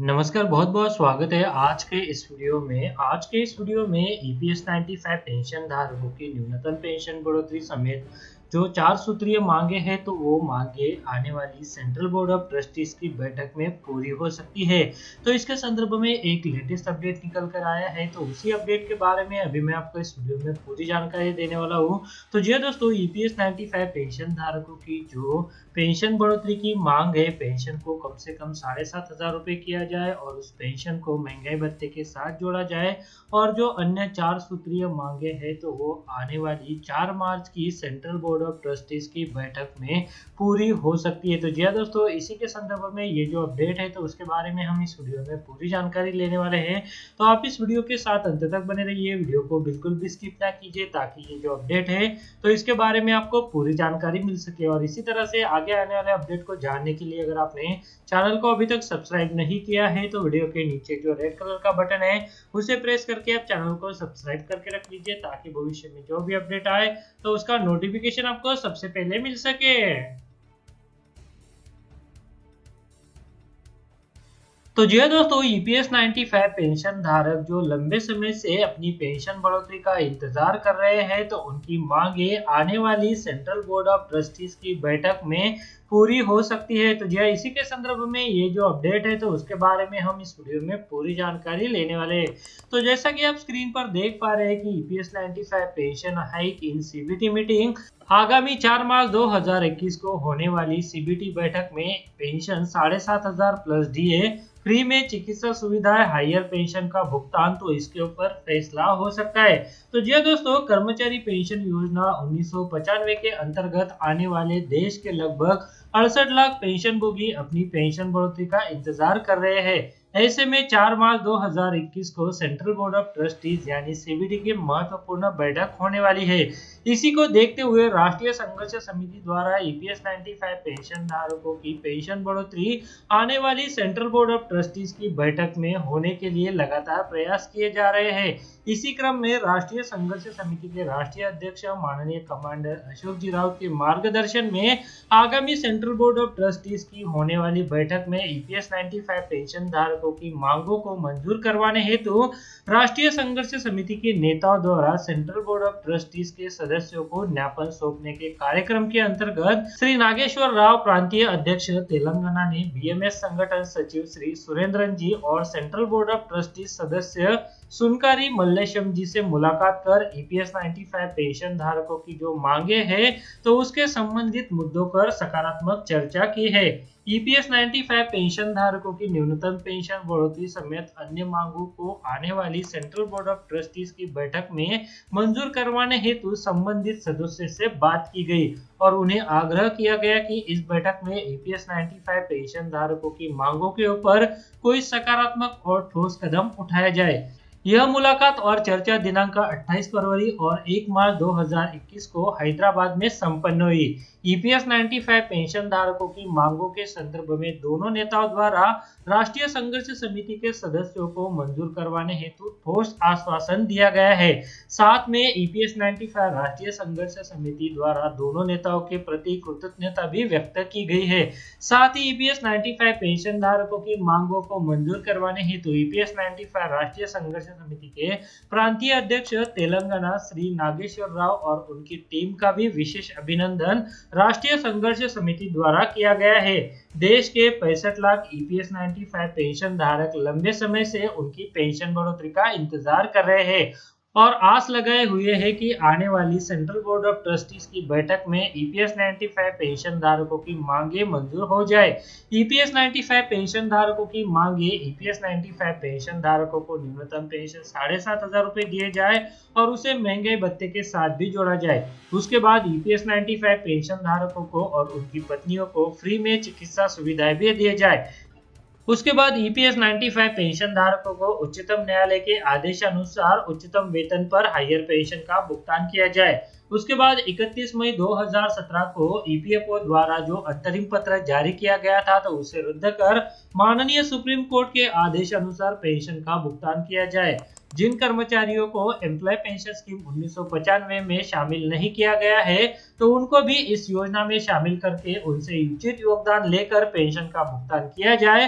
नमस्कार, बहुत-बहुत स्वागत है आज के इस वीडियो में। आज के इस वीडियो में ईपीएस 95 पेंशन धारकों की न्यूनतम पेंशन बढ़ोतरी समेत जो 4 सूत्रीय मांगे हैं तो वो मांगे आने वाली सेंट्रल बोर्ड ऑफ ट्रस्टीज की बैठक में पूरी हो सकती है। तो इसके संदर्भ में एक लेटेस्ट अपडेट निकल कर आया है, तो उसी अपडेट के बारे में अभी मैं आपको इस वीडियो में पूरी जानकारी देने वाला हूँ। तो जी दोस्तों, ईपीएस 95 पेंशन धारकों की जो पेंशन बढ़ोतरी की मांग है, पेंशन को कम से कम 7,500 रुपए किया जाए और उस पेंशन को महंगाई भत्ते के साथ जोड़ा जाए, और जो अन्य 4 सूत्रीय मांगे हैं तो वो आने वाली 4 मार्च की सेंट्रल बोर्ड ऑफ ट्रस्टीज की बैठक में पूरी हो सकती है। तो जी दोस्तों, इसी के संदर्भ में ये जो अपडेट है तो उसके बारे में हम इस वीडियो में पूरी जानकारी लेने वाले हैं। तो आप इस वीडियो के साथ अंत तक बने रहिए, वीडियो को बिल्कुल भी स्किप ना कीजिए ताकि ये जो अपडेट है तो इसके बारे में आपको पूरी जानकारी मिल सके। और इसी तरह से आगे आने वाले अपडेट को जानने के लिए अगर आपने चैनल को अभी तक सब्सक्राइब नहीं किया है तो वीडियो के नीचे जो रेड कलर का बटन है उसे प्रेस करके आप चैनल को सब्सक्राइब करके रख लीजिए ताकि भविष्य में जो भी अपडेट आए तो उसका नोटिफिकेशन आपको सबसे पहले मिल सके। तो जी दोस्तों, ईपीएस 95 पेंशन धारक जो लंबे समय से अपनी पेंशन बढ़ोतरी का इंतजार कर रहे हैं तो उनकी मांगे आने वाली सेंट्रल बोर्ड ऑफ ट्रस्टीज की बैठक में पूरी हो सकती है। तो जी इसी के संदर्भ में ये जो अपडेट है तो उसके बारे में हम इस वीडियो में पूरी जानकारी लेने वाले हैं। तो जैसा कि आप स्क्रीन पर देख पा रहे हैं कि EPS 95 pension hike in CBT meeting आगामी 4 मार्च 2021 को होने वाली सीबीटी बैठक में पेंशन 7,500 प्लस डीए, फ्री में चिकित्सा सुविधाएं, हायर पेंशन का भुगतान, तो इसके ऊपर फैसला हो सकता है। तो जी दोस्तों, कर्मचारी पेंशन योजना 1995 के अंतर्गत आने वाले देश के लगभग 68 लाख पेंशन भोगी अपनी पेंशन बढ़ोतरी का इंतजार कर रहे हैं। ऐसे में 4 मार्च 2021 को सेंट्रल बोर्ड ऑफ ट्रस्टीज यानी सीबीटी की महत्वपूर्ण बैठक होने वाली है। इसी को देखते हुए राष्ट्रीय संघर्ष समिति द्वारा ईपीएस 95 पेंशन धारकों की पेंशन बढ़ोतरी आने वाली सेंट्रल बोर्ड ऑफ ट्रस्टीज की बैठक में होने के लिए लगातार प्रयास किए जा रहे हैं। इसी क्रम में राष्ट्रीय संघर्ष समिति के राष्ट्रीय अध्यक्ष माननीय कमांडर अशोक जी राउत के मार्गदर्शन में आगामी सेंट्रल बोर्ड ऑफ ट्रस्टीज की होने वाली बैठक में ईपीएस 95 पेंशन धारकों की मांगों को मंजूर करवाने हेतु राष्ट्रीय संघर्ष समिति के नेताओं द्वारा सेंट्रल बोर्ड ऑफ ट्रस्टीज के सदस्यों को ज्ञापन सौंपने के कार्यक्रम के अंतर्गत श्री नागेश्वर राव, प्रांतीय अध्यक्ष तेलंगाना, ने बीएमएस संगठन सचिव श्री सुरेंद्रन जी और सेंट्रल बोर्ड ऑफ ट्रस्टीज सदस्य सुनकारी मल्लेशम जी से मुलाकात कर ईपीएस 95 पेंशन धारकों की जो मांगे हैं तो उसके संबंधित मुद्दों पर सकारात्मक चर्चा की है। ईपीएस 95 पेंशन धारकों की न्यूनतम पेंशन बढ़ोतरी समेत अन्य मांगों को आने वाली सेंट्रल बोर्ड ऑफ ट्रस्टीज की बैठक में मंजूर करवाने हेतु संबंधित सदस्य से बात की गई और उन्हें आग्रह किया गया कि इस बैठक में ईपीएस 95 पेंशन धारकों की मांगों के ऊपर कोई सकारात्मक और ठोस कदम उठाया जाए। यह मुलाकात और चर्चा दिनांक 28 फरवरी और 1 मार्च 2021 को हैदराबाद में संपन्न हुई। ईपीएस 95 पेंशन धारकों की मांगों के संदर्भ में दोनों नेताओं द्वारा राष्ट्रीय संघर्ष समिति के सदस्यों को मंजूर करवाने हेतु ठोस आश्वासन दिया गया है। साथ में ईपीएस 95 राष्ट्रीय संघर्ष समिति द्वारा दोनों नेताओं के प्रति कृतज्ञता भी व्यक्त की गई है। साथ ही ईपीएस 95 पेंशन धारकों की मांगों को मंजूर करवाने हेतु ईपीएस 95 राष्ट्रीय संघर्ष समिति के प्रांतीय अध्यक्ष तेलंगाना श्री नागेश्वर राव और उनकी टीम का भी विशेष अभिनंदन राष्ट्रीय संघर्ष समिति द्वारा किया गया है। देश के 65 लाख ईपीएस 95 पेंशन धारक लंबे समय से उनकी पेंशन बढ़ोतरी का इंतजार कर रहे हैं और आस लगाए हुए हैं कि आने वाली सेंट्रल बोर्ड ऑफ ट्रस्टीज की बैठक में ईपीएस 95 पेंशन धारकों की मांगे मंजूर हो जाए। ईपीएस 95 पेंशन धारकों की मांगे ईपीएस 95 पेंशन धारकों को न्यूनतम पेंशन 7,500 रुपए दिए जाए और उसे महंगाई भत्ते के साथ भी जोड़ा जाए। उसके बाद ईपीएस 95 पेंशन धारकों को और उनकी पत्नियों को फ्री में चिकित्सा सुविधाएं भी दिए जाए। उसके बाद ईपीएस 95 पेंशन धारकों को उच्चतम न्यायालय के आदेशानुसार उच्चतम वेतन पर हायर पेंशन का भुगतान किया जाए। उसके बाद 31 मई 2017 को ईपीएफओ द्वारा जो अंतरिम पत्र जारी किया गया था तो उसे रद्द कर माननीय सुप्रीम कोर्ट के आदेश अनुसार पेंशन का भुगतान किया जाए। जिन कर्मचारियों को एम्प्लॉय पेंशन स्कीम 1995 में शामिल नहीं किया गया है तो उनको भी इस योजना में शामिल करके उनसे उचित योगदान लेकर पेंशन का भुगतान किया जाए।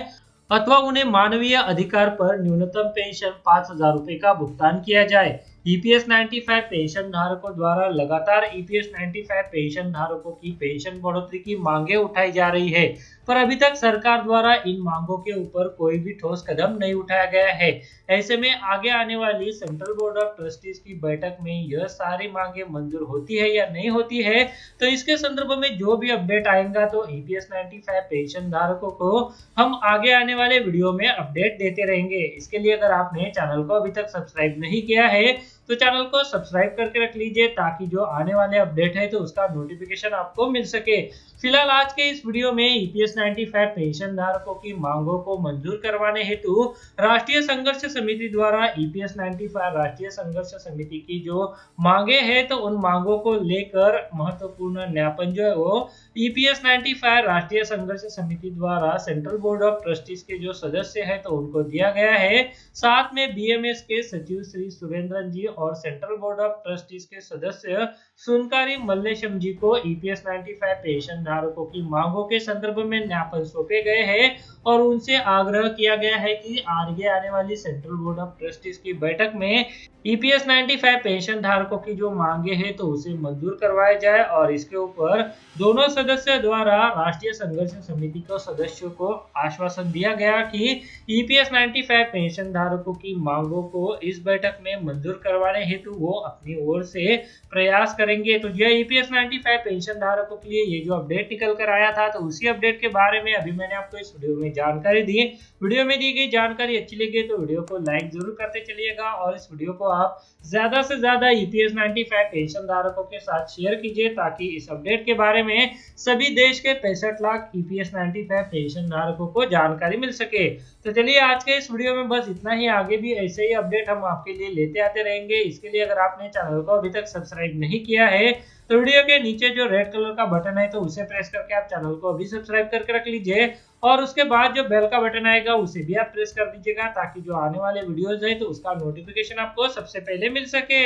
अथवा उन्हें मानवीय अधिकार पर न्यूनतम पेंशन 5,000 रुपए का भुगतान किया जाए। ईपीएस 95 पेंशन धारकों द्वारा लगातार ईपीएस 95 पेंशन धारकों की पेंशन बढ़ोतरी की मांगे उठाई जा रही है, पर अभी तक सरकार द्वारा इन मांगों के ऊपर कोई भी ठोस कदम नहीं उठाया गया है। ऐसे में आगे आने वाली सेंट्रल बोर्ड ऑफ ट्रस्टीज की बैठक में यह सारी मांगे मंजूर होती है या नहीं होती है, तो इसके संदर्भ में जो भी अपडेट आएगा तो ईपीएस 95 पेंशन धारकों को हम आगे आने वाले वीडियो में अपडेट देते रहेंगे। इसके लिए अगर आपने चैनल को अभी तक सब्सक्राइब नहीं किया है तो चैनल को सब्सक्राइब करके रख लीजिए, ताकि जो आने वाले अपडेट है तो उसका नोटिफिकेशन आपको मिल सके। फिलहाल आज के इस वीडियो में ईपीएस 95 पेंशन धारकों की मांगों को मंजूर करवाने हेतु राष्ट्रीय संघर्ष समिति द्वारा ईपीएस 95 राष्ट्रीय संघर्ष समिति की जो मांगे हैं तो उन मांगों को लेकर महत्वपूर्ण ज्ञापन जो है वो ईपीएस 95 राष्ट्रीय संघर्ष समिति द्वारा सेंट्रल बोर्ड ऑफ ट्रस्टीज के जो सदस्य हैं तो उनको दिया गया है। साथ में बीएमएस के सचिव श्री सुरेंद्रन जी और सेंट्रल बोर्ड ऑफ ट्रस्टीज के सदस्य सुनकारी मल्लेशम जी को ईपीएस 95 पेंशन धारकों की मांगों के संदर्भ में ज्ञापन सौंपे गए हैं और उनसे आग्रह किया गया है कि आगे आने वाली सेंट्रल बोर्ड ऑफ ट्रस्टीज की बैठक में ईपीएस 95 पेंशन धारकों की जो मांगे हैं तो उसे मंजूर करवाया जाए। और इसके ऊपर दोनों सदस्यों द्वारा राष्ट्रीय संघर्ष समिति को सदस्यों को आश्वासन दिया गया कि ईपीएस 95 पेंशन धारकों की मांगों को इस बैठक में मंजूर करवाने हेतु वो अपनी ओर से प्रयास करेंगे। तो यह ईपीएस 95 पेंशन धारकों के लिए ये जो अपडेट निकल कर आया था तो उसी अपडेट के बारे में अभी मैंने आपको इस वीडियो में जानकारी दी। वीडियो में दी गई जानकारी अच्छी लगी तो वीडियो को लाइक जरूर करते चलिएगा और इस वीडियो को आप ज्यादा से ज्यादा ईपीएस 95 पेंशन धारकों के साथ शेयर कीजिए, ताकि इस अपडेट के बारे में सभी देश के 65 लाख ईपीएस 95 पेंशन धारकों को जानकारी मिल सके। तो चलिए आज के इस वीडियो में बस इतना ही। आगे भी ऐसे ही अपडेट हम आपके लिए लेते आते रहेंगे। इसके लिए अगर आपने चैनल को अभी तक सब्सक्राइब नहीं किया है तो वीडियो के नीचे जो रेड कलर का बटन है तो उसे प्रेस करके आप चैनल को अभी सब्सक्राइब करके रख लीजिए और उसके बाद जो बेल का बटन आएगा उसे भी आप प्रेस कर दीजिएगा, ताकि जो आने वाले वीडियोस है तो उसका नोटिफिकेशन आपको सबसे पहले मिल सके।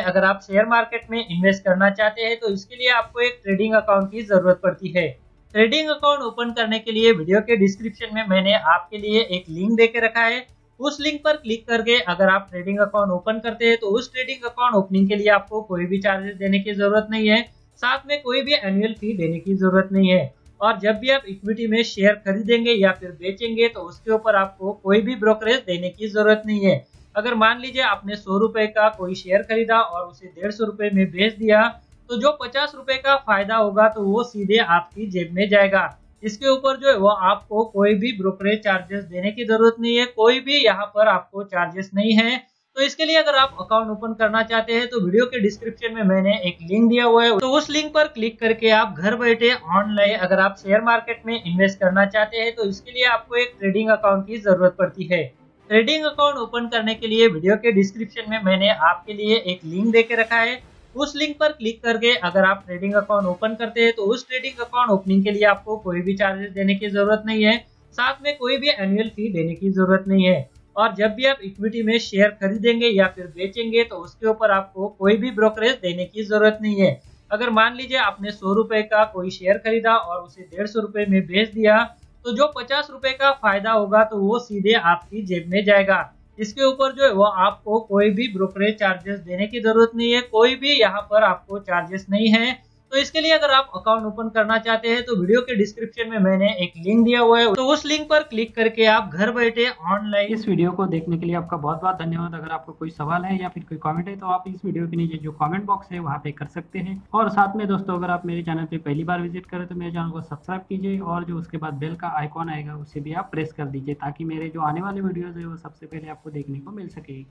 अगर आप शेयर मार्केट में इन्वेस्ट करना चाहते हैं तो इसके लिए आपको एक ट्रेडिंग अकाउंट की जरूरत पड़ती है। ट्रेडिंग अकाउंट ओपन करने के लिए वीडियो के डिस्क्रिप्शन में मैंने आपके लिए एक लिंक देके रखा है। उस लिंक पर क्लिक करके अगर आप ट्रेडिंग अकाउंट ओपन करते हैं तो उस ट्रेडिंग अकाउंट ओपनिंग के लिए आपको कोई भी चार्जेस देने की जरूरत नहीं है, साथ में कोई भी एनुअल फी देने की जरूरत नहीं है। और जब भी आप इक्विटी में शेयर खरीदेंगे या फिर बेचेंगे तो उसके ऊपर आपको कोई भी ब्रोकरेज देने की जरूरत नहीं है। अगर मान लीजिए आपने 100 रुपए का कोई शेयर खरीदा और उसे 150 रुपए में बेच दिया तो जो 50 रुपए का फायदा होगा तो वो सीधे आपकी जेब में जाएगा। इसके ऊपर जो है वो आपको कोई भी ब्रोकरेज चार्जेस देने की जरूरत नहीं है, कोई भी यहाँ पर आपको चार्जेस नहीं है। तो इसके लिए अगर आप अकाउंट ओपन करना चाहते हैं तो वीडियो के डिस्क्रिप्शन में मैंने एक लिंक दिया हुआ है, तो उस लिंक पर क्लिक करके आप घर बैठे ऑनलाइन अगर आप शेयर मार्केट में इन्वेस्ट करना चाहते हैं तो इसके लिए आपको एक ट्रेडिंग अकाउंट की जरूरत पड़ती है। ट्रेडिंग अकाउंट ओपन करने के लिए वीडियो के डिस्क्रिप्शन में मैंने आपके लिए एक लिंक देके रखा है। उस लिंक पर क्लिक करके अगर आप ट्रेडिंग अकाउंट ओपन करते हैं तो उस ट्रेडिंग अकाउंट ओपनिंग के लिए आपको कोई भी चार्जेस देने की जरूरत नहीं है, साथ में कोई भी एनुअल फी देने की जरूरत नहीं है। और जब भी आप इक्विटी में शेयर खरीदेंगे या फिर बेचेंगे तो उसके ऊपर आपको कोई भी ब्रोकरेज देने की जरूरत नहीं है। अगर मान लीजिए आपने 100 रुपए का कोई शेयर खरीदा और उसे 150 रुपए में बेच दिया तो जो 50 रुपए का फायदा होगा तो वो सीधे आपकी जेब में जाएगा। इसके ऊपर जो है वो आपको कोई भी ब्रोकरेज चार्जेस देने की जरूरत नहीं है, कोई भी यहाँ पर आपको चार्जेस नहीं है। तो इसके लिए अगर आप अकाउंट ओपन करना चाहते हैं तो वीडियो के डिस्क्रिप्शन में मैंने एक लिंक दिया हुआ है, तो उस लिंक पर क्लिक करके आप घर बैठे ऑनलाइन। इस वीडियो को देखने के लिए आपका बहुत बहुत धन्यवाद। अगर आपको कोई सवाल है या फिर कोई कमेंट है तो आप इस वीडियो के नीचे जो कमेंट बॉक्स है वहाँ पे कर सकते हैं। और साथ में दोस्तों अगर आप मेरे चैनल पे पहली बार विजिट करें तो मेरे चैनल को सब्सक्राइब कीजिए और जो उसके बाद बेल का आइकॉन आएगा उसे भी आप प्रेस कर दीजिए, ताकि मेरे जो आने वाले वीडियोज़ है वो सबसे पहले आपको देखने को मिल सके।